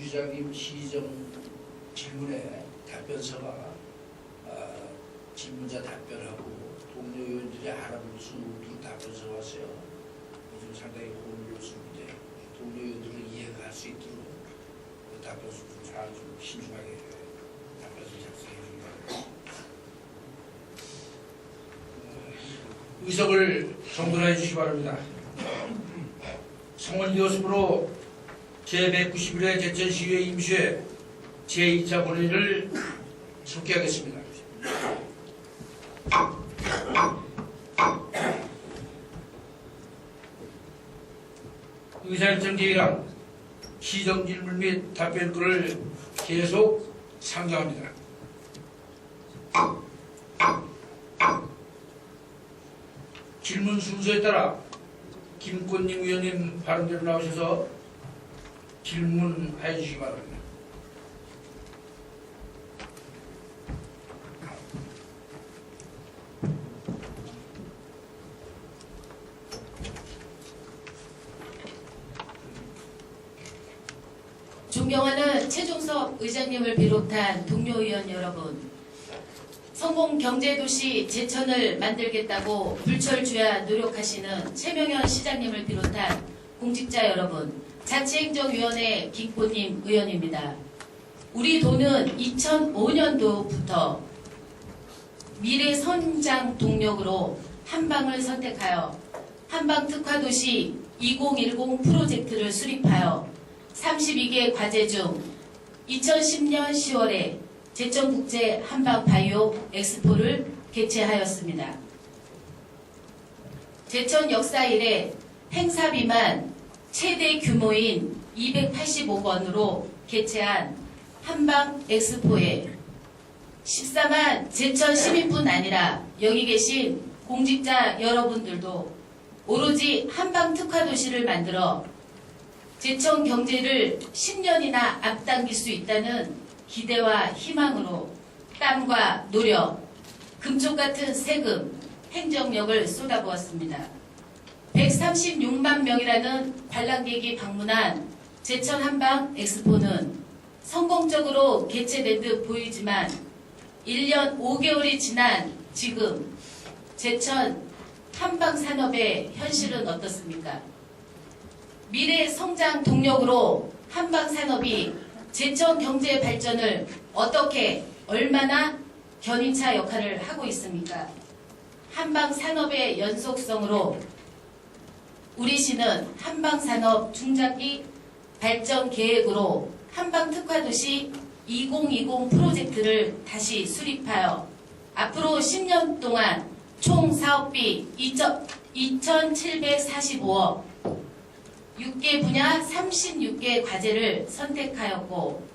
부시장님 시정 질문에 답변서가 질문자 답변하고 동료 의원들이 알아볼 수 있도록 답변서 왔어요. 요즘 상당히 고민스러운데 동료 의원들을 이해할 수 있도록 그 답변서 좀 잘 좀 신중하게 답변서 작성해 주기 바랍니다. 의석을 정돈해 주시기 바랍니다. 성원 이호습으로 제191회 제천시의회 임시회 제2차 본회의를 속기하겠습니다. 의사일정 기획안 시정질문 및 답변글을 계속 상정합니다. 질문 순서에 따라 김권님 의원님 발언대로 나오셔서 질문해 주시기 바랍니다. 존경하는 최종석 의장님을 비롯한 동료 의원 여러분, 성공 경제도시 제천을 만들겠다고 불철주야 노력하시는 최명현 시장님을 비롯한 공직자 여러분, 자치행정위원회 김권님 의원입니다. 우리 도는 2005년도부터 미래성장 동력으로 한방을 선택하여 한방특화도시 2010 프로젝트를 수립하여 32개 과제 중 2010년 10월에 제천국제 한방바이오 엑스포를 개최하였습니다. 제천 역사 이래 행사비만 최대 규모인 285억 원으로 개최한 한방 엑스포에 14만 제천 시민뿐 아니라 여기 계신 공직자 여러분들도 오로지 한방 특화 도시를 만들어 제천 경제를 10년이나 앞당길 수 있다는 기대와 희망으로 땀과 노력, 금쪽 같은 세금, 행정력을 쏟아부었습니다. 136만 명이라는 관람객이 방문한 제천 한방 엑스포는 성공적으로 개최된 듯 보이지만 1년 5개월이 지난 지금 제천 한방 산업의 현실은 어떻습니까? 미래 성장 동력으로 한방 산업이 제천 경제 발전을 어떻게 얼마나 견인차 역할을 하고 있습니까? 한방 산업의 연속성으로 우리 시는 한방 산업 중장기 발전 계획으로 한방 특화도시 2020 프로젝트를 다시 수립하여 앞으로 10년 동안 총 사업비 2,745억 6개 분야 36개 과제를 선택하였고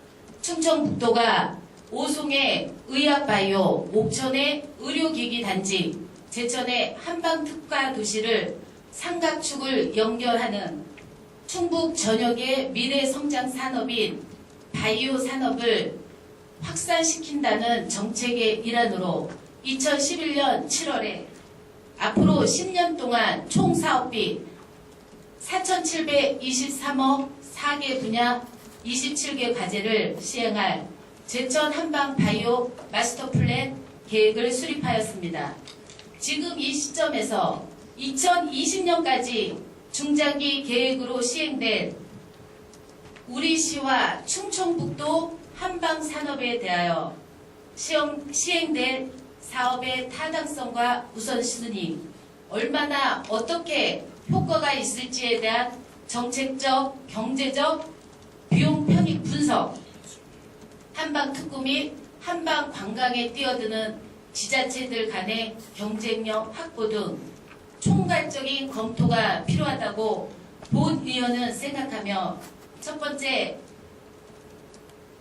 충청북도가 오송의 의학바이오, 옥천의 의료기기 단지, 제천의 한방특화 도시를 삼각축을 연결하는 충북 전역의 미래성장 산업인 바이오 산업을 확산시킨다는 정책의 일환으로 2011년 7월에 앞으로 10년 동안 총 사업비 4,723억 4개 분야 27개 과제를 시행할 제천 한방 바이오 마스터 플랜 계획을 수립하였습니다. 지금 이 시점에서 2020년까지 중장기 계획으로 시행된 우리 시와 충청북도 한방 산업에 대하여 시행될 사업의 타당성과 우선순위, 얼마나 어떻게 효과가 있을지에 대한 정책적, 경제적, 비용 편익 분석, 한방 특구 및 한방 관광에 뛰어드는 지자체들 간의 경쟁력 확보 등 총괄적인 검토가 필요하다고 본 의원은 생각하며 첫 번째,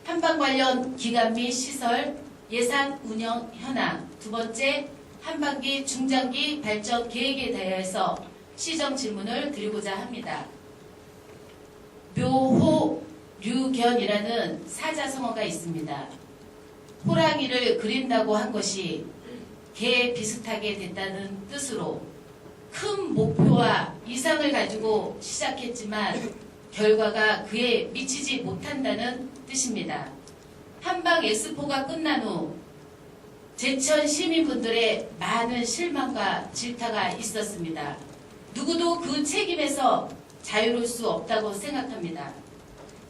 한방 관련 기관 및 시설 예산 운영 현황, 두 번째, 한반기 중장기 발전 계획에 대해서 시정 질문을 드리고자 합니다. 묘호류견이라는 사자성어가 있습니다. 호랑이를 그린다고 한 것이 개 비슷하게 됐다는 뜻으로 큰 목표와 이상을 가지고 시작했지만 결과가 그에 미치지 못한다는 뜻입니다. 한방 엑스포가 끝난 후 제천 시민분들의 많은 실망과 질타가 있었습니다. 누구도 그 책임에서 자유로울 수 없다고 생각합니다.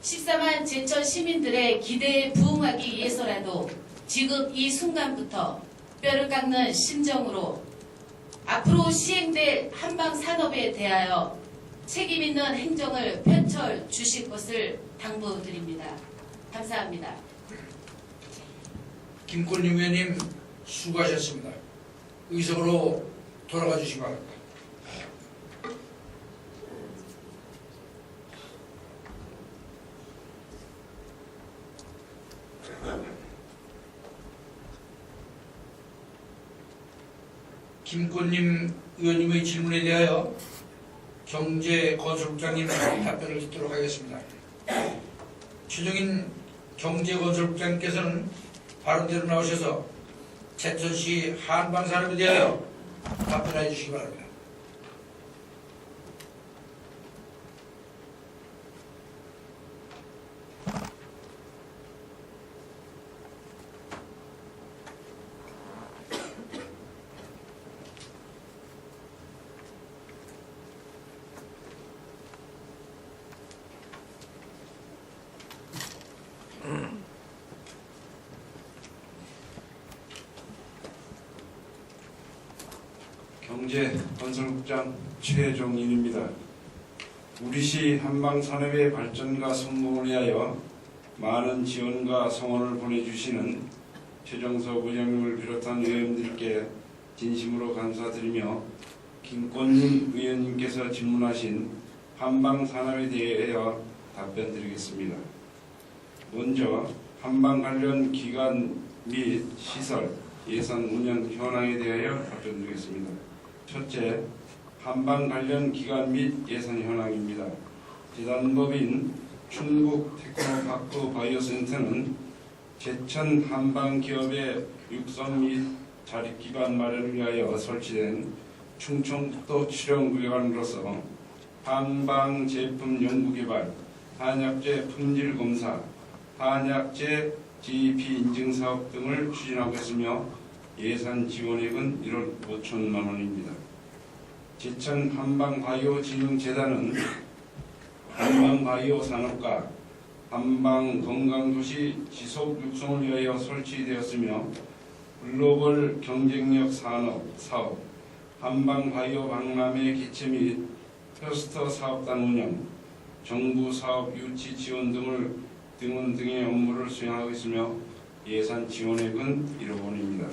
14만 제천 시민들의 기대에 부응하기 위해서라도 지금 이 순간부터 뼈를 깎는 심정으로 앞으로 시행될 한방 산업에 대하여 책임 있는 행정을 펼쳐 주실 것을 당부드립니다. 감사합니다. 김권림 의원님 수고하셨습니다. 의석으로 돌아가 주시기 바랍니다. 김권림 의원님의 질문에 대하여 경제건설국장님 답변을 듣도록 하겠습니다. 최종인 경제건설국장님께서는 발언대로 나오셔서 제천시 한방산업에 대하여 답변해 주시기 바랍니다. 경제건설국장 최종인입니다. 우리시 한방산업의 발전과 성공을 위하여 많은 지원과 성원을 보내주시는 최정석 의장님을 비롯한 의원님들께 진심으로 감사드리며 김권림 의원님께서 질문하신 한방산업에 대하여 답변드리겠습니다. 먼저 한방 관련 기관 및 시설, 예산 운영 현황에 대하여 답변드리겠습니다. 첫째, 한방 관련 기관 및 예산 현황입니다. 재단법인 충북 테크노파크 바이오센터는 제천 한방 기업의 육성 및 자립기반 마련을 위하여 설치된 충청북도 출연구역으로서 한방 제품 연구개발, 한약재 품질 검사, 한약재 GEP 인증 사업 등을 추진하고 있으며 예산 지원액은 1억 5천만 원입니다. 제천 한방바이오진흥재단은 한방바이오 산업과 한방건강도시 지속 육성을 위하여 설치되었으며 글로벌 경쟁력 사업, 한방바이오 박람회 개최 및 클러스터 사업단 운영, 정부 사업 유치 지원 등의 업무를 수행하고 있으며 예산 지원액은 1억 원입니다.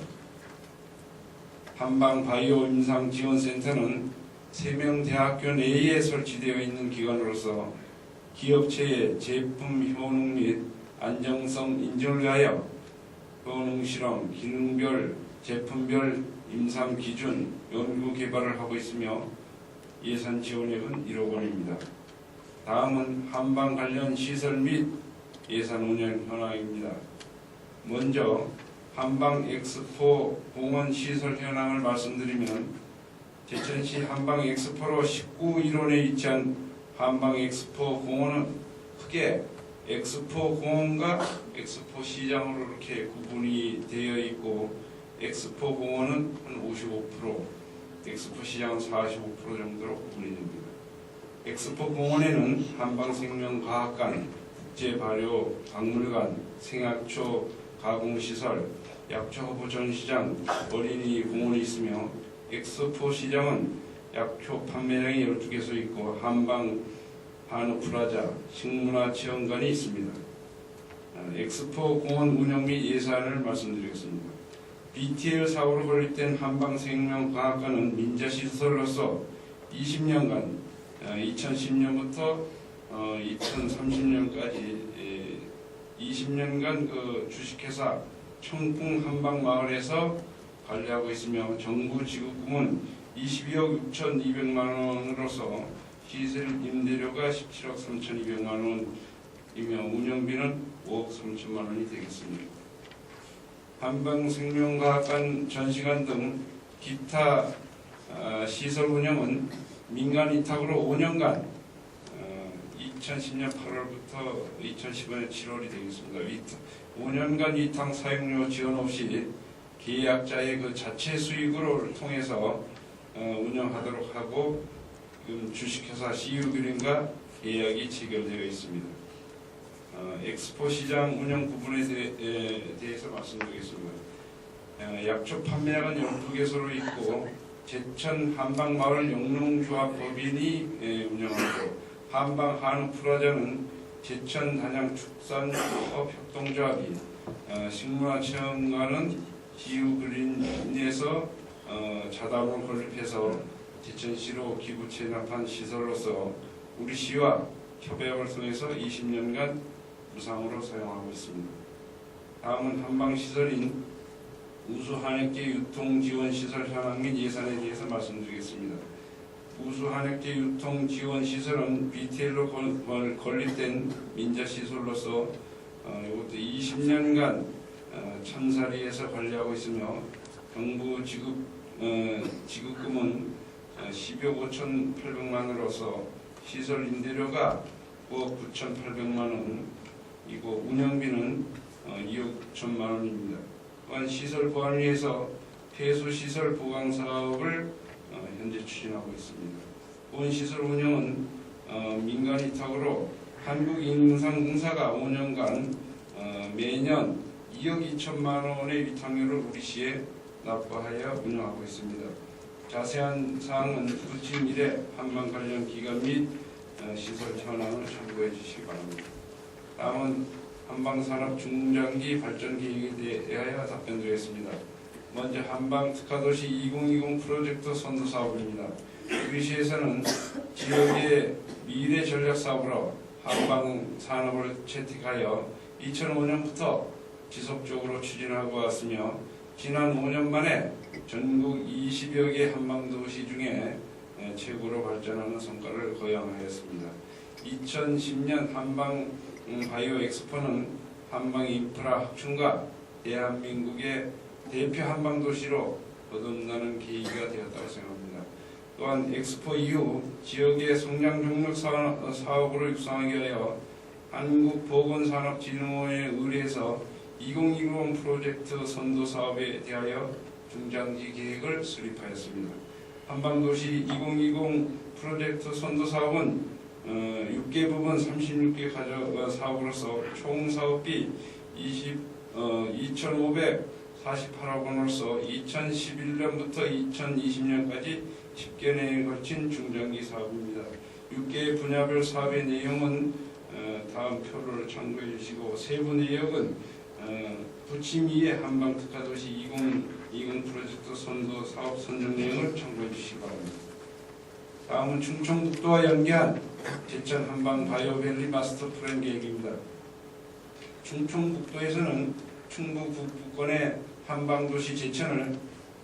한방바이오 임상지원센터는 3명 대학교 내에 설치되어 있는 기관으로서 기업체의 제품 효능 및 안정성 인증을 위하여 효능 실험, 기능별, 제품별 임상 기준 연구 개발을 하고 있으며 예산 지원액은 1억 원입니다. 다음은 한방 관련 시설 및 예산 운영 현황입니다. 먼저 한방 엑스포 공원 시설 현황을 말씀드리면 제천시 한방 엑스포로 19일원에 위치한 한방 엑스포 공원은 크게 엑스포 공원과 엑스포 시장으로 이렇게 구분이 되어 있고 엑스포 공원은 한 55%, 엑스포 시장은 45% 정도로 구분이 됩니다. 엑스포 공원에는 한방생명과학관, 국제발효 박물관, 생약초 가공시설, 약초 보존시장, 어린이 공원이 있으며 엑스포 시장은 약초 판매장이 12개소 있고 한방 한우프라자, 식문화체험관이 있습니다. 엑스포 공원 운영 및 예산을 말씀드리겠습니다. BTL 사고로 건립된 한방생명과학관은 민자시설로서 20년간 2010년부터 2030년까지 20년간 그 주식회사 청풍 한방마을에서 관리하고 있으며 정부 지급금은 22억 6,200만 원으로서 시설 임대료가 17억 3,200만 원이며 운영비는 5억 3천만 원이 되겠습니다. 한방생명과학관 전시관 등 기타 시설 운영은 민간 위탁으로 5년간 2010년 8월부터 2015년 7월이 되겠습니다. 5년간 위탁 사용료 지원 없이 계약자의 그 자체 수익으로 통해서 운영하도록 하고 주식회사 CU그린과 계약이 체결되어 있습니다. 엑스포 시장 운영 부분에 대해서 말씀드리겠습니다. 약초 판매량은 12개소로 있고 제천 한방마을 영농조합법인이 운영하고 한방 한우프라자는 제천 단양 축산업협동조합이 식문화체험관은 CU그린에서 자담을 건립해서 제천시로 기부 체납한 시설로서 우리 시와 협약을 통해서 20년간 무상으로 사용하고 있습니다. 다음은 한방시설인 우수한약재 유통지원시설 현황 및 예산에 대해서 말씀드리겠습니다. 우수한약재 유통지원시설은 BTL로 건립된 민자시설로서 이것도 20년간 참사리에서 관리하고 있으며 정부 지급금은 12억 5,800만 원으로서 시설 임대료가 9억 9,800만 원이고 운영비는 2억 9천만 원입니다. 또한 시설 보안을 위해서 폐수시설 보강 사업을 현재 추진하고 있습니다. 본 시설 운영은 민간 위탁으로 한국인상공사가 5년간 매년 2억 2천만 원의 위탁료를 우리 시에 납부하여 운영하고 있습니다. 자세한 사항은 부침 1회 한방 관련 기관 및 시설 현황을 참고해 주시기 바랍니다. 다음은 한방산업 중장기 발전 계획에 대하여 답변드리겠습니다. 먼저 한방 특화도시 2020 프로젝트 선도 사업입니다. 우리 시에서는 지역의 미래 전략 사업으로 한방 산업을 채택하여 2005년부터 지속적으로 추진하고 왔으며 지난 5년 만에 전국 20여 개 한방도시 중에 최고로 발전하는 성과를 거양하였습니다. 2010년 한방 바이오 엑스포는 한방 인프라 확충과 대한민국의 대표 한방도시로 거듭나는 계기가 되었다고 생각합니다. 또한 엑스포 이후 지역의 성장 동력 사업으로 육성하기 위하여 한국보건산업진흥원에 의뢰해서 2020 프로젝트 선도 사업에 대하여 중장기 계획을 수립하였습니다. 한방도시 2020 프로젝트 선도 사업은 6개 부분 36개 사업으로서 총 사업비 2,548억 원으로서 2011년부터 2020년까지 10개년에 걸친 중장기 사업입니다. 6개 분야별 사업의 내용은 다음 표를 참고해 주시고 세부 내역은 부침 2의 한방 특화도시 2020 프로젝트 선도 사업 선정 내용을 참고해 주시기 바랍니다. 다음은 충청북도와 연계한 제천 한방 바이오밸리 마스터 플랜 계획입니다. 충청북도에서는 충북 북부권의 한방도시 제천을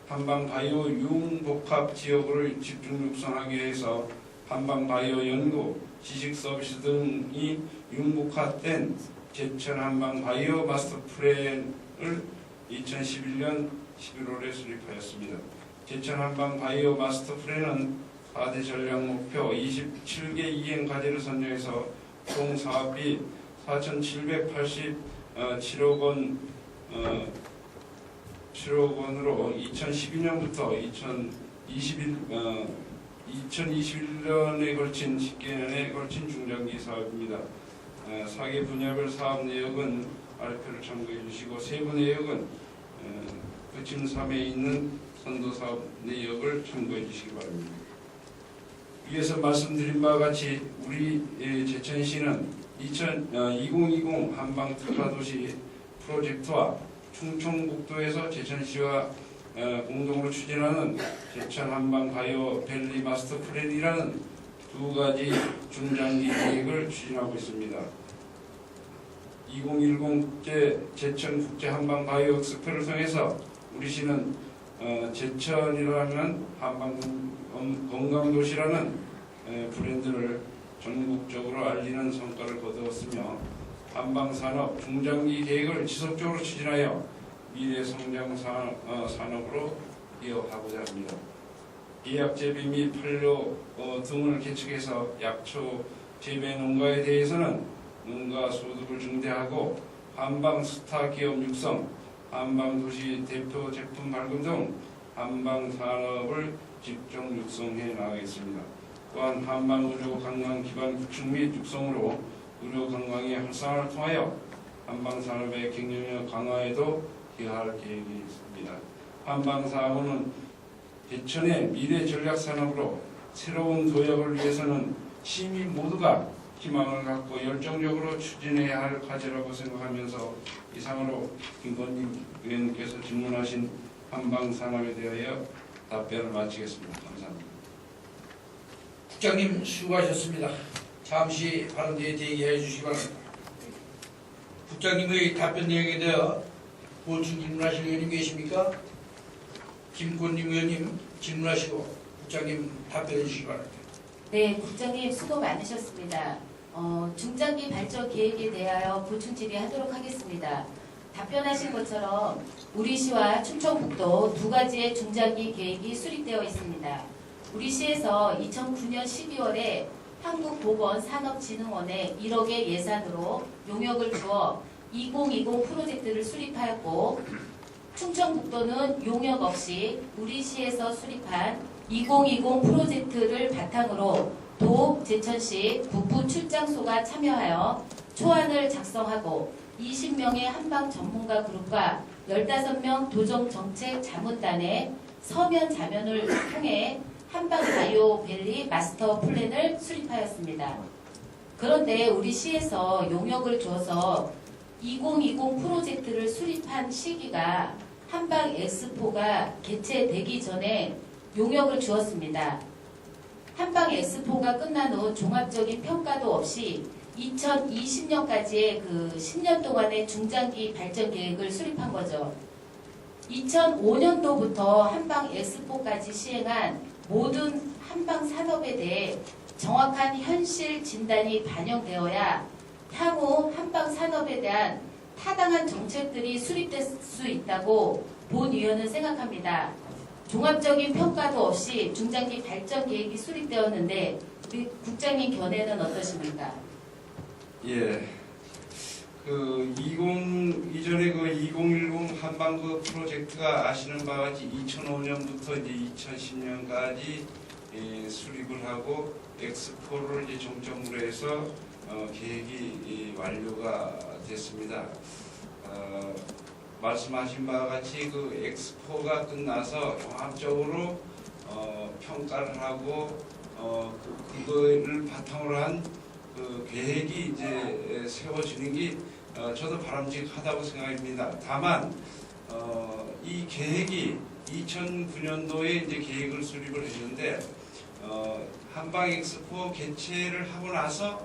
한방 바이오 융복합 지역으로 집중 육성하기 위해서 한방 바이오 연구, 지식 서비스 등이 융복합된 제천 한방 바이오 마스터 플랜을 2011년 11월에 수립하였습니다. 제천 한방 바이오 마스터 플랜은 4대 전략 목표 27개 이행 과제를 선정해서 총 사업비 4,787억 원으로 2012년부터 2021년에 걸친 10개년에 걸친 중장기 사업입니다. 4개 분야별 사업 내역은 아래표를 참고해 주시고 세부 내역은 부침 3에 있는 선도 사업 내역을 참고해 주시기 바랍니다. 위에서 말씀드린 바와 같이 우리 제천시는 2020 한방 특화도시 프로젝트와 충청북도에서 제천시와 공동으로 추진하는 제천 한방 바이오 밸리 마스터 플랜이라는 두 가지 중장기 계획을 추진하고 있습니다. 2010 제천 국제 한방 바이오 엑스포를 통해서 우리 시는 제천이라는 한방 건강도시라는 브랜드를 전국적으로 알리는 성과를 거두었으며 한방산업 중장기 계획을 지속적으로 추진하여 미래 성장 산업으로 이어가고자 합니다. 비약재배 및 판로 등을 개척해서 약초 재배 농가에 대해서는 농가 소득을 증대하고 한방 스타 기업 육성, 한방 도시 대표 제품 발굴 등 한방 산업을 집중 육성해 나가겠습니다. 또한 한방 의료 관광 기반 구축 및 육성으로 의료 관광의 활성화를 통하여 한방 산업의 경쟁력 강화에도 기여할 계획이 있습니다. 한방 사업은 대천의 미래 전략 산업으로 새로운 도약을 위해서는 시민 모두가 희망을 갖고 열정적으로 추진해야 할 과제라고 생각하면서 이상으로 김건희 의원님께서 질문하신 한방 산업에 대하여 답변을 마치겠습니다. 감사합니다. 국장님 수고하셨습니다. 잠시 발언대에 대기해 주시기 바랍니다. 국장님의 답변 내용에 대해 보충 질문하실 의원님 계십니까? 김권님 의원님 질문하시고 국장님 답변해 주시기 바랍니다. 네, 국장님 수고 많으셨습니다. 중장기 발전 계획에 대하여 보충 질의하도록 하겠습니다. 답변하신 것처럼 우리 시와 충청북도 두 가지의 중장기 계획이 수립되어 있습니다. 우리 시에서 2009년 12월에 한국보건산업진흥원에 1억의 예산으로 용역을 주어 2020 프로젝트를 수립하였고, 충청북도는 용역 없이 우리 시에서 수립한 2020 프로젝트를 바탕으로 도, 제천시 국부 출장소가 참여하여 초안을 작성하고 20명의 한방 전문가 그룹과 15명 도정정책 자문단의 서면 자면을 통해 한방 바이오밸리 마스터 플랜을 수립하였습니다. 그런데 우리 시에서 용역을 줘서 2020 프로젝트를 수립한 시기가 한방 엑스포가 개최되기 전에 용역을 주었습니다. 한방 엑스포가 끝난 후 종합적인 평가도 없이 2020년까지의 그 10년 동안의 중장기 발전 계획을 수립한 거죠. 2005년도부터 한방 엑스포까지 시행한 모든 한방 산업에 대해 정확한 현실 진단이 반영되어야 향후 한방 산업에 대한 타당한 정책들이 수립될 수 있다고 본 의원은 생각합니다. 종합적인 평가도 없이 중장기 발전 계획이 수립되었는데 우리 국장님 견해는 어떠십니까? 예. 이전에 2010 한방 그 프로젝트가 아시는 바와 같이 2005년부터 이제 2010년까지 수립을 하고 엑스포를 이제 정점으로 해서 계획이 완료가 됐습니다. 말씀하신 바와 같이 그 엑스포가 끝나서 종합적으로 평가를 하고 그거를 바탕으로 한 그 계획이 이제 세워지는 게 저도 바람직하다고 생각합니다. 다만 이 계획이 2009년도에 이제 계획을 수립을 했는데 한방 엑스포 개최를 하고 나서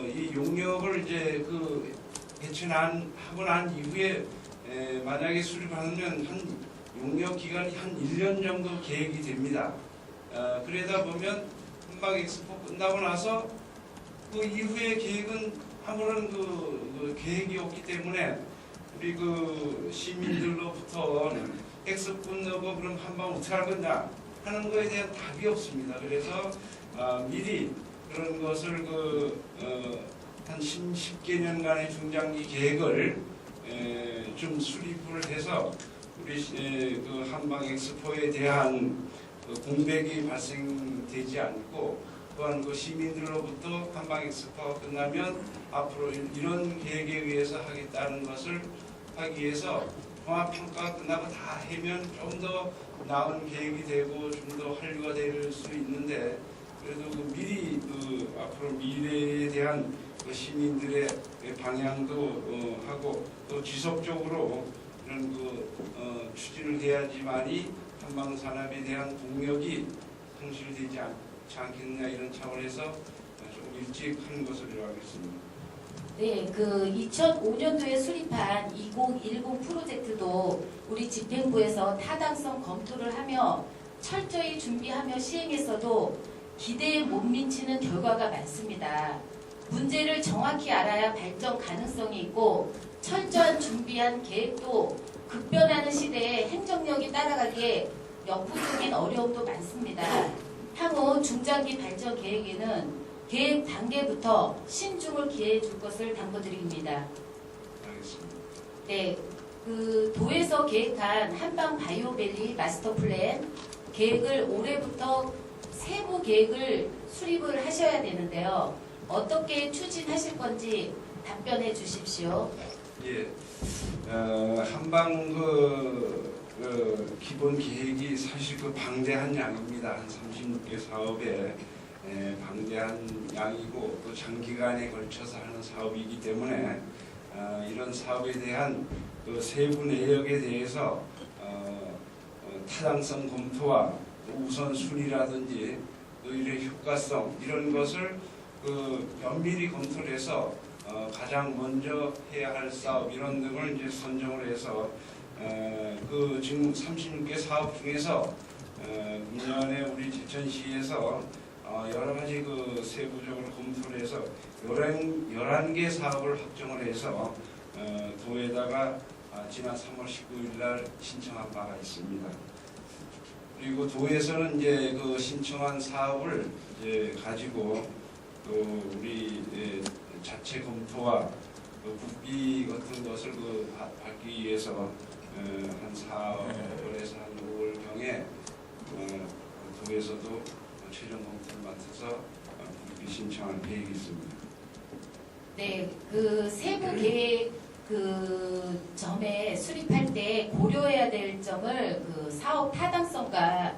이 용역을 이제 그 하고 난 이후에 만약에 수립하면 한 용역 기간이 한 1년 정도 계획이 됩니다. 그러다 보면 한방 엑스포 끝나고 나서 그 이후의 계획은 아무런 그 계획이 없기 때문에 우리 그 시민들로부터 엑스포 끝나고 그럼 한방 어떻게 할 거냐 하는 거에 대한 답이 없습니다. 그래서 미리 그런 것을 한 10개 년간의 중장기 계획을 좀 수립을 해서 우리 그 한방 엑스포에 대한 공백이 발생되지 않고 또한 그 시민들로부터 한방 엑스포가 끝나면 앞으로 이런 계획에 의해서 하겠다는 것을 하기 위해서 종합평가가 끝나고 다 하면 좀 더 나은 계획이 되고 좀 더 한류가 될 수 있는데 그래도 미리 앞으로 미래에 대한 시민들의 방향도 하고 또 지속적으로 이런 추진을 해야지만이 한방 산업에 대한 동력이 상실되지 않겠느냐 이런 차원에서 좀 일찍 하는 것으로 알겠습니다. 네, 그 2005년도에 수립한 2010 프로젝트도 우리 집행부에서 타당성 검토를 하며 철저히 준비하며 시행했어도 기대에 못 미치는 결과가 많습니다. 문제를 정확히 알아야 발전 가능성이 있고 철저한 준비한 계획도 급변하는 시대에 행정력이 따라가기에 역부족인 어려움도 많습니다. 향후 중장기 발전 계획에는 계획 단계부터 신중을 기해해 줄 것을 당부드립니다. 알겠습니다. 네, 그 도에서 계획한 한방 바이오밸리 마스터 플랜 계획을 올해부터 세부 계획을 수립을 하셔야 되는데요. 어떻게 추진하실 건지 답변해 주십시오. 예, 한방 기본 계획이 사실 방대한 양입니다. 한 36개 사업에 방대한 양이고 또 장기간에 걸쳐서 하는 사업이기 때문에 이런 사업에 대한 그 세부 내역에 대해서 타당성 검토와 우선순위라든지 또 이런 효과성 이런 것을 면밀히 검토를 해서 가장 먼저 해야 할 사업 이런 등을 이제 선정을 해서 지금 36개 사업 중에서 이년에 우리 제천시에서 여러 가지 세부적으로 검토를 해서 11개 사업을 확정을 해서 도에다가 지난 3월 19일 날 신청한 바가 있습니다. 그리고 도에서는 이제 신청한 사업을 이제 가지고 또 우리 자체 검토와 국비 같은 것을 받기 위해서 한 4월에서 한 5월경에 도에서도 최종 검토를 맡아서 국비 신청할 계획이 있습니다. 네, 그 세부 계획 점에 수립할 때 고려해야 될 점을 사업 타당성과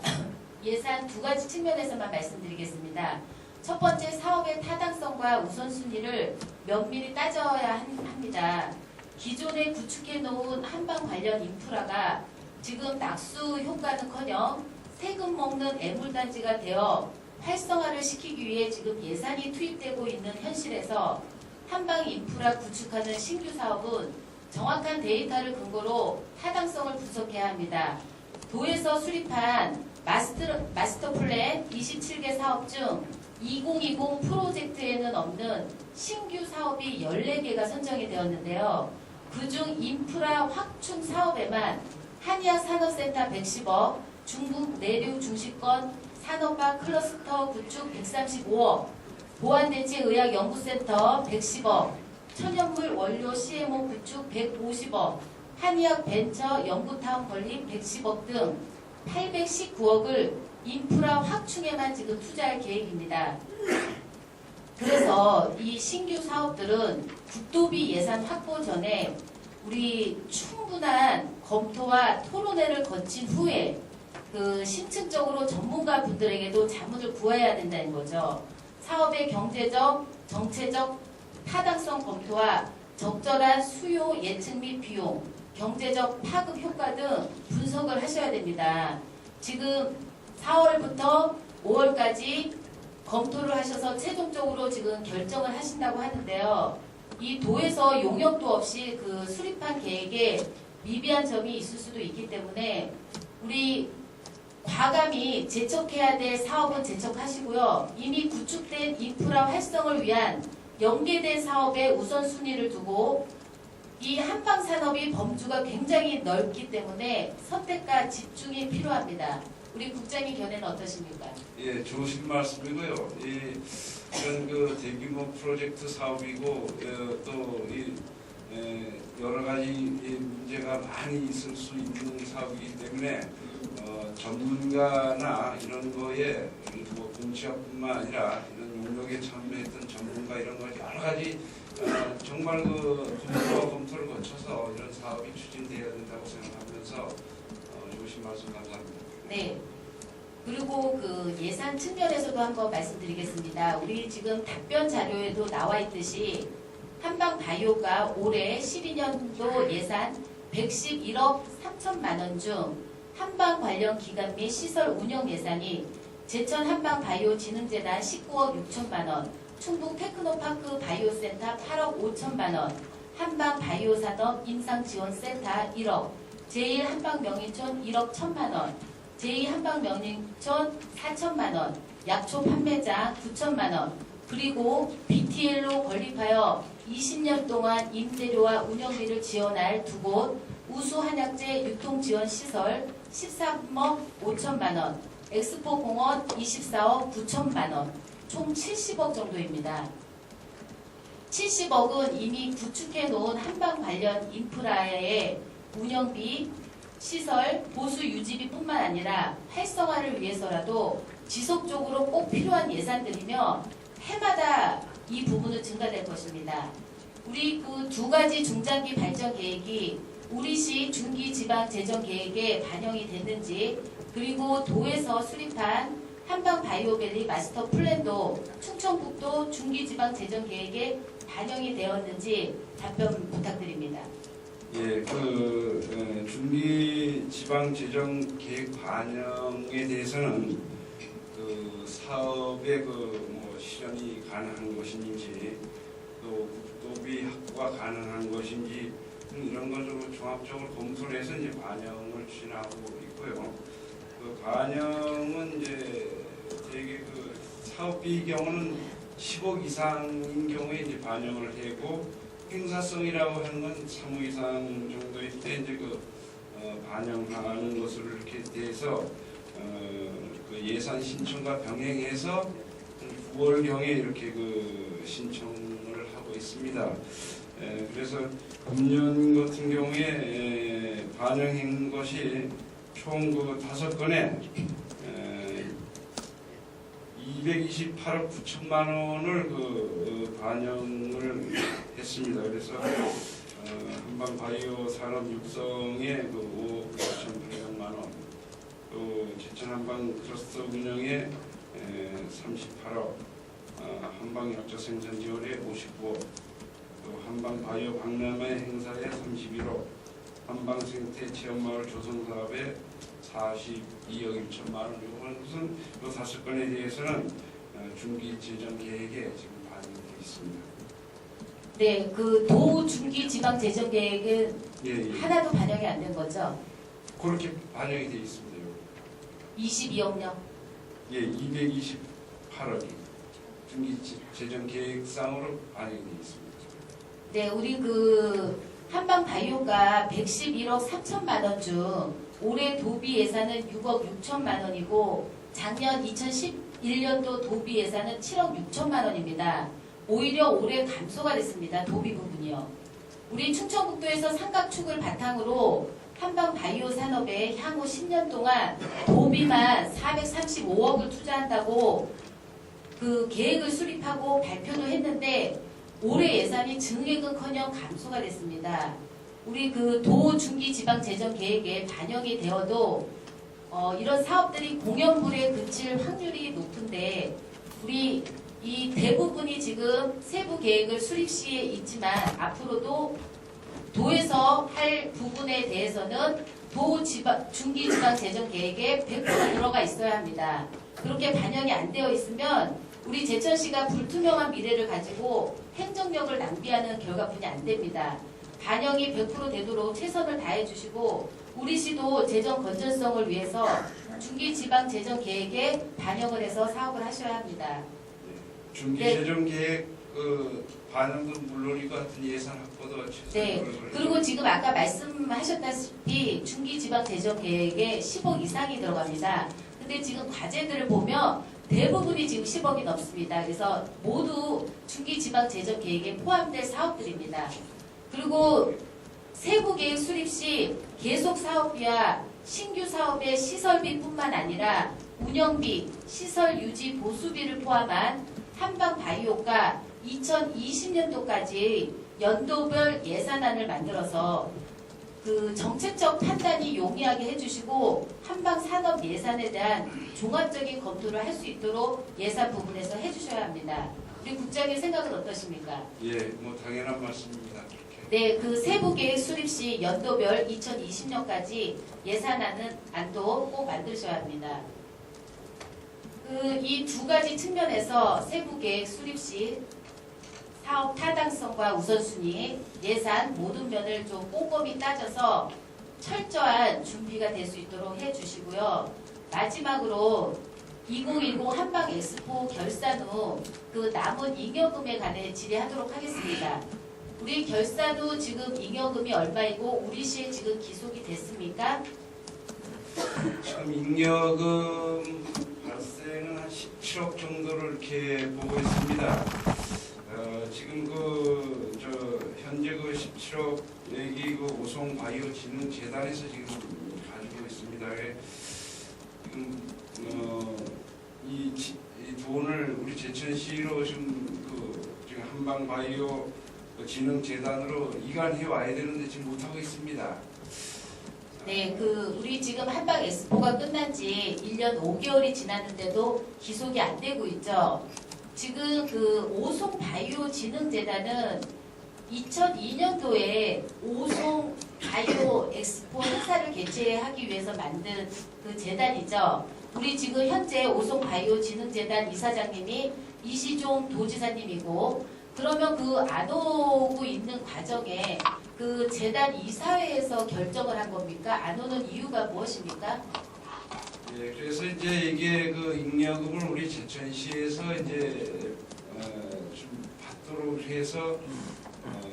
예산 두 가지 측면에서만 말씀드리겠습니다. 첫 번째, 사업의 타당성과 우선순위를 면밀히 따져야 합니다. 기존에 구축해 놓은 한방 관련 인프라가 지금 낙수 효과는커녕 세금 먹는 애물단지가 되어 활성화를 시키기 위해 지금 예산이 투입되고 있는 현실에서 한방 인프라 구축하는 신규 사업은 정확한 데이터를 근거로 타당성을 분석해야 합니다. 도에서 수립한 마스터 플랜 27개 사업 중 2020 프로젝트에는 없는 신규 사업이 14개가 선정이 되었는데요. 그중 인프라 확충 사업에만 한의학 산업센터 110억, 중국 내륙 중시권 산업화 클러스터 구축 135억, 보안대체의학연구센터 110억, 천연물 원료 CMO 구축 150억, 한의학 벤처 연구타운 건립 110억 등 819억을 인프라 확충에만 지금 투자할 계획입니다. 그래서 이 신규 사업들은 국도비 예산 확보 전에 우리 충분한 검토와 토론회를 거친 후에 심층적으로 전문가 분들에게도 자문을 구해야 된다는 거죠. 사업의 경제적, 정체적 타당성 검토와 적절한 수요 예측 및 비용, 경제적 파급 효과 등 분석을 하셔야 됩니다. 지금 4월부터 5월까지 검토를 하셔서 최종적으로 지금 결정을 하신다고 하는데요. 이 도에서 용역도 없이 수립한 계획에 미비한 점이 있을 수도 있기 때문에 우리 과감히 제척해야 될 사업은 제척하시고요. 이미 구축된 인프라 활성을 위한 연계된 사업에 우선순위를 두고 이 한방산업이 범주가 굉장히 넓기 때문에 선택과 집중이 필요합니다. 우리 국장님 견해는 어떠십니까? 예, 좋으신 말씀이고요. 이런 대규모 프로젝트 사업이고 또 여러 가지 문제가 많이 있을 수 있는 사업이기 때문에 전문가나 이런 거에 그리고 공시업뿐만 아니라 이런 용역에 참여했던 전문가 이런 걸 여러 가지 정말 분석과 검토를 거쳐서 이런 사업이 추진되어야 된다고 생각하면서 좋으신 말씀 감사합니다. 네. 그리고 예산 측면에서도 한번 말씀드리겠습니다. 우리 지금 답변 자료에도 나와 있듯이 한방 바이오가 올해 12년도 예산 111억 3천만 원 중 한방 관련 기관 및 시설 운영 예산이 제천 한방 바이오 진흥재단 19억 6천만 원, 충북 테크노파크 바이오센터 8억 5천만 원, 한방 바이오산업 임상지원센터 1억, 제1한방명인촌 1억 1천만 원, 제2한방명인촌 4천만 원, 약초 판매장 9천만 원, 그리고 BTL로 건립하여 20년 동안 임대료와 운영비를 지원할 두 곳, 우수한약재 유통지원시설 13억 5천만 원, 엑스포공원 24억 9천만 원, 총 70억 정도입니다. 70억은 이미 구축해 놓은 한방 관련 인프라의 운영비, 시설, 보수 유지비뿐만 아니라 활성화를 위해서라도 지속적으로 꼭 필요한 예산들이며 해마다 이 부분은 증가될 것입니다. 우리 그 두 가지 중장기 발전 계획이 우리시 중기 지방 재정 계획에 반영이 됐는지, 그리고 도에서 수립한 한방 바이오밸리 마스터 플랜도 충청북도 중기 지방 재정 계획에 반영이 되었는지 답변 부탁드립니다. 예, 중기 지방 재정 계획 반영에 대해서는 그 사업의 실현이 가능한 것인지, 또 국도비 확보가 가능한 것인지 이런 것을 종합적으로 검토를 해서 이제 반영을 추진하고 있고요. 그 반영은 이제 되게 그 사업비 경우는 10억 이상인 경우에 이제 반영을 하고, 행사성이라고 하는 건 3억 이상 정도일 때 이제 반영하는 것으로 이렇게 돼서 그 예산 신청과 병행해서 9월경에 이렇게 그 신청을 하고 있습니다. 그래서 금년 같은 경우에 반영한 것이 총 그 5건에 228억 9천만 원을 반영을 했습니다. 그래서 한방 바이오 산업 육성에 5억 9,800만 원, 또 제천 한방 클러스터 운영에 38억, 한방 약자 생산 지원에 59억, 또 한방 바이오 박람회 행사에 31억, 한방 생태 체험마을 조성 사업에 42억 1천만 원. 이것은 이 5건에 대해서는 중기 재정 계획에 지금 반영되어 있습니다. 네, 그 도 중기 지방 재정 계획은 예. 하나도 반영이 안 된 거죠? 그렇게 반영이 되어 있습니다. 22억요? 예, 228억이 중기 재정 계획상으로 반영이 되어 있습니다. 네, 우리 그 한방 바이오가 111억 3천만 원 중 올해 도비 예산은 6억 6천만 원이고 작년 2011년도 도비 예산은 7억 6천만 원입니다. 오히려 올해 감소가 됐습니다. 도비 부분이요. 우리 충청북도에서 삼각축을 바탕으로 한방 바이오 산업에 향후 10년 동안 도비만 435억을 투자한다고 그 계획을 수립하고 발표도 했는데 올해 예산이 증액은커녕 감소가 됐습니다. 우리 그 도 중기 지방 재정 계획에 반영이 되어도 이런 사업들이 공연불에 그칠 확률이 높은데, 우리 이 대부분이 지금 세부 계획을 수립 시에 있지만 앞으로도 도에서 할 부분에 대해서는 도 중기 지방 재정 계획에 100% 들어가 있어야 합니다. 그렇게 반영이 안 되어 있으면 우리 제천시가 불투명한 미래를 가지고 행정력을 낭비하는 결과뿐이 안 됩니다. 반영이 100% 되도록 최선을 다해 주시고, 우리 시도 재정 건전성을 위해서 중기 지방 재정 계획에 반영을 해서 사업을 하셔야 합니다. 중기 네. 재정 계획 반영도 물론일 것 같은 예산 확보도 네. 그리고 지금 아까 말씀하셨다시피 중기 지방 재정 계획에 10억 이상이 들어갑니다. 근데 지금 과제들을 보면 대부분이 지금 10억이 넘습니다. 그래서 모두 중기 지방 재정 계획에 포함될 사업들입니다. 그리고 세부 계획 수립 시 계속 사업비와 신규 사업의 시설비뿐만 아니라 운영비, 시설 유지 보수비를 포함한 한방 바이오가 2020년도까지 연도별 예산안을 만들어서 그 정책적 판단이 용이하게 해주시고 한방 산업 예산에 대한 종합적인 검토를 할 수 있도록 예산 부분에서 해주셔야 합니다. 우리 국장님 생각은 어떠십니까? 예, 당연한 말씀입니다. 네, 그 세부 계획 수립 시 연도별 2020년까지 예산안도 꼭 만드셔야 합니다. 이 두 가지 측면에서 세부 계획 수립 시 사업 타당성과 우선순위, 예산 모든 면을 좀 꼼꼼히 따져서 철저한 준비가 될 수 있도록 해주시고요. 마지막으로 2010 한방 엑스포 결산 후 그 남은 잉여금에 관해 질의하도록 하겠습니다. 우리 결산 후 지금 잉여금이 얼마이고 우리 시에 지금 기속이 됐습니까? 지금 잉여금 발생은 한 17억 정도를 이렇게 보고 있습니다. 지금 현재 17억 얘기 오송 바이오 진흥 재단에서 지금 가지고 있습니다. 지금 이 돈을 우리 제천시로 지금 한방 바이오 진흥 재단으로 이관해 와야 되는데 지금 못 하고 있습니다. 네, 우리 지금 한방 엑스포가 끝난 지 1년 5개월이 지났는데도 기속이 안 되고 있죠. 지금 오송 바이오 진흥 재단은 2002년도에 오송 바이오 엑스포 행사를 개최하기 위해서 만든 그 재단이죠. 우리 지금 현재 오송 바이오 진흥 재단 이사장님이 이시종 도지사님이고, 그러면 안 오고 있는 과정에 그 재단 이사회에서 결정을 한 겁니까? 안 오는 이유가 무엇입니까? 예, 그래서 이제 이게 잉여금을 우리 제천시에서 이제 좀 받도록 해서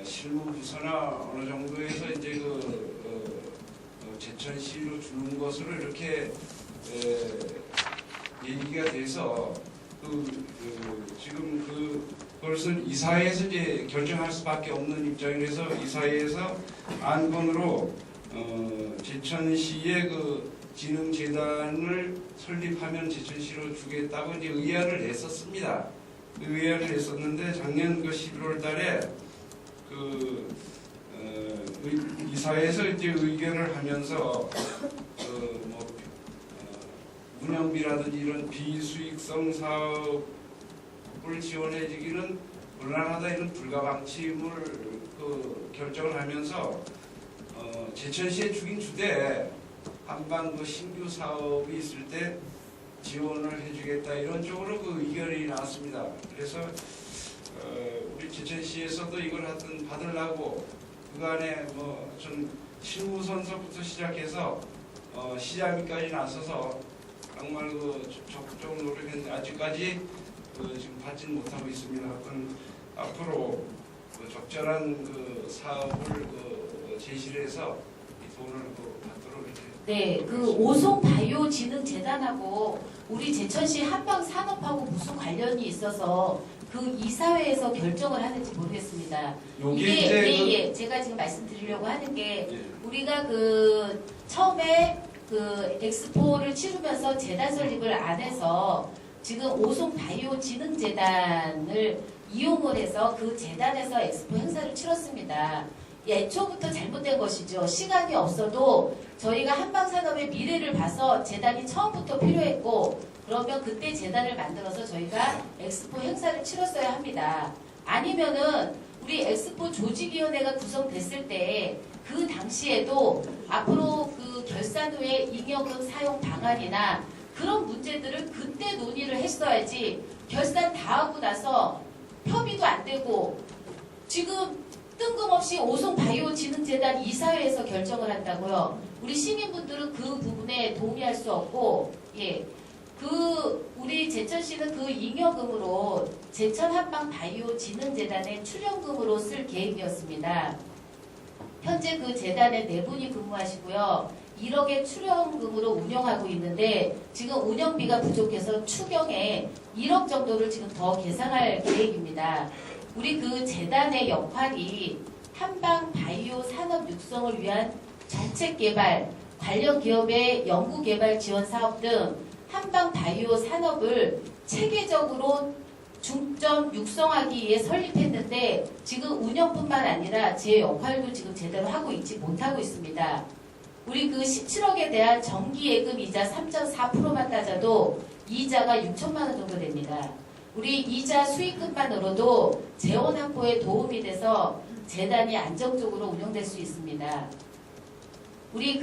실무 부서나 어느 정도에서 이제 제천시로 주는 것으로 이렇게 얘기가 돼서 지금 그것을 이사회에서 이제 결정할 수밖에 없는 입장이라서 이사회에서 안건으로 제천시의 진흥재단을 설립하면 제천시로 주겠다고 이제 의안을 냈었습니다. 의안을 냈었는데 작년 11월 달에 이사회에서 이제 의결을 하면서 운영비라든지 이런 비수익성 사업을 지원해주기는 곤란하다 이런 불가방침을 결정을 하면서 제천시에 주긴 주되 한방 신규 사업이 있을 때 지원을 해주겠다 이런 쪽으로 의견이 나왔습니다. 그래서 우리 제천시에서도 이걸 하여튼 받으려고 그간에 좀 실무선서부터 시작해서 시장까지 나서서 정말 적극적으로 노력했는데 아직까지 지금 받지는 못하고 있습니다. 앞으로 적절한 사업을 제시를 해서 이 돈을 받도록 이렇게. 네, 오송 바이오 진흥 재단하고 우리 제천시 한방 산업하고 무슨 관련이 있어서 이사회에서 결정을 하는지 모르겠습니다. 이게 제가 지금 말씀드리려고 하는 게 우리가 처음에 엑스포를 치르면서 재단 설립을 안 해서 지금 오송 바이오 진흥 재단을 이용을 해서 그 재단에서 엑스포 행사를 치렀습니다. 애초부터 잘못된 것이죠. 시간이 없어도 저희가 한방산업의 미래를 봐서 재단이 처음부터 필요했고, 그러면 그때 재단을 만들어서 저희가 엑스포 행사를 치렀어야 합니다. 아니면은 우리 엑스포 조직위원회가 구성됐을 때 그 당시에도 앞으로 결산 후에 잉여금 사용 방안이나 그런 문제들을 그때 논의를 했어야지, 결산 다 하고 나서 협의도 안 되고 지금 뜬금없이 오송 바이오 진흥재단 이사회에서 결정을 한다고요. 우리 시민분들은 그 부분에 동의할 수 없고, 우리 제천시는 잉여금으로 제천 한방 바이오 진흥재단의 출연금으로 쓸 계획이었습니다. 현재 재단에 4분이 근무하시고요. 1억의 출연금으로 운영하고 있는데 지금 운영비가 부족해서 추경에 1억 정도를 지금 더 계산할 계획입니다. 우리 재단의 역할이 한방 바이오 산업 육성을 위한 정책 개발, 관련 기업의 연구 개발 지원 사업 등 한방 바이오 산업을 체계적으로 중점 육성하기 위해 설립했는데 지금 운영뿐만 아니라 제 역할도 지금 제대로 하고 있지 못하고 있습니다. 우리 17억에 대한 정기예금 이자 3.4%만 따져도 이자가 6천만 원 정도 됩니다. 우리 이자 수익금만으로도 재원 확보에 도움이 돼서 재단이 안정적으로 운영될 수 있습니다. 우리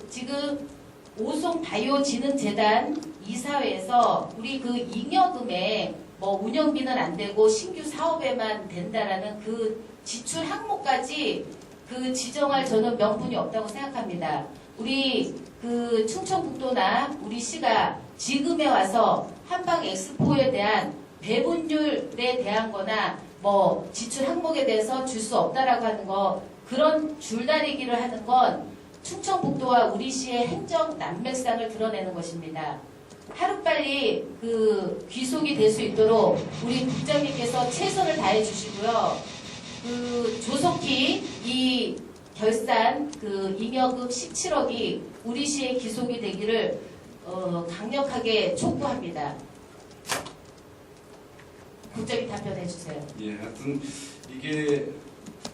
지금 오송 바이오 진흥 재단 이사회에서 우리 잉여금에 운영비는 안 되고 신규 사업에만 된다라는 지출 항목까지 지정할 저는 명분이 없다고 생각합니다. 우리 충청북도나 우리 시가 지금에 와서 한방 엑스포에 대한 배분율에 대한 거나 지출 항목에 대해서 줄 수 없다라고 하는 거, 그런 줄다리기를 하는 건 충청북도와 우리시의 행정 난맥상을 드러내는 것입니다. 하루빨리 그 귀속이 될 수 있도록 우리 국장님께서 최선을 다해 주시고요. 그 조속히 이 결산 그 잉여금 17억이 우리시에 기속이 되기를 강력하게 촉구합니다. 국장님 답변해 주세요. 예, 하여튼 이게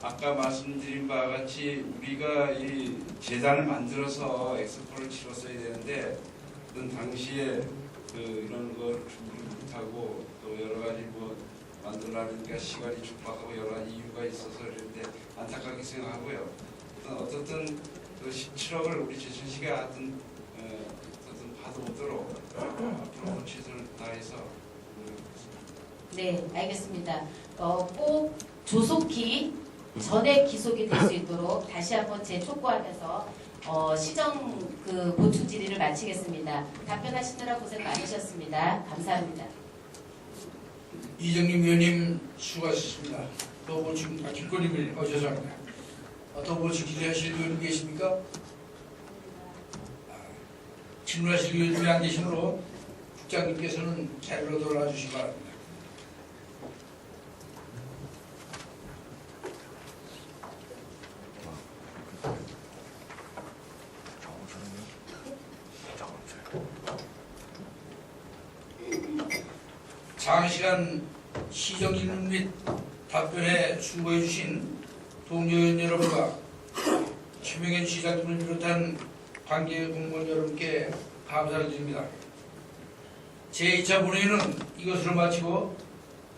아까 말씀드린 바와 같이 우리가 이 재단을 만들어서 엑스포를 치렀어야 되는데 어떤 당시에 이런 걸 준비를 못하고 또 여러 가지 뭐 만들라니까 시간이 촉박하고 여러 가지 이유가 있어서 그런데 안타깝게 생각하고요. 어쨌든 그 17억을 우리 제천시가 어떤 받아오도록 앞으로 최선을 다해서 네, 알겠습니다. 꼭 조속히 전에 기속이 될 수 있도록 다시 한번 재촉구하면서 시정 그 보충 질의를 마치겠습니다. 답변하시느라 고생 많으셨습니다. 감사합니다. 이정림 위원님 수고하셨습니다. 더 보충 김건희님 죄송합니다. 더 보충 기대하실 의원님 계십니까? 질문하실 의원님이 안 계시므로 국장님께서는 자리로 돌아와 주시기 바랍니다. 장시간 시정 질문 및 답변에 수고해 주신 동료의원 여러분과 최명현 시장님을 비롯한 관계 공무원 여러분께 감사를 드립니다. 제2차 본회의는 이것으로 마치고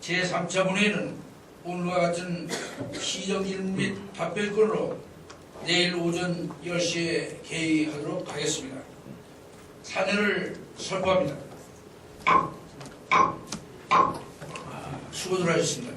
제3차 본회의는 오늘과 같은 시정 질문 및 답변권으로 내일 오전 10시에 개의하도록 하겠습니다. 사내를 선포합니다. 수고들 하셨습니다.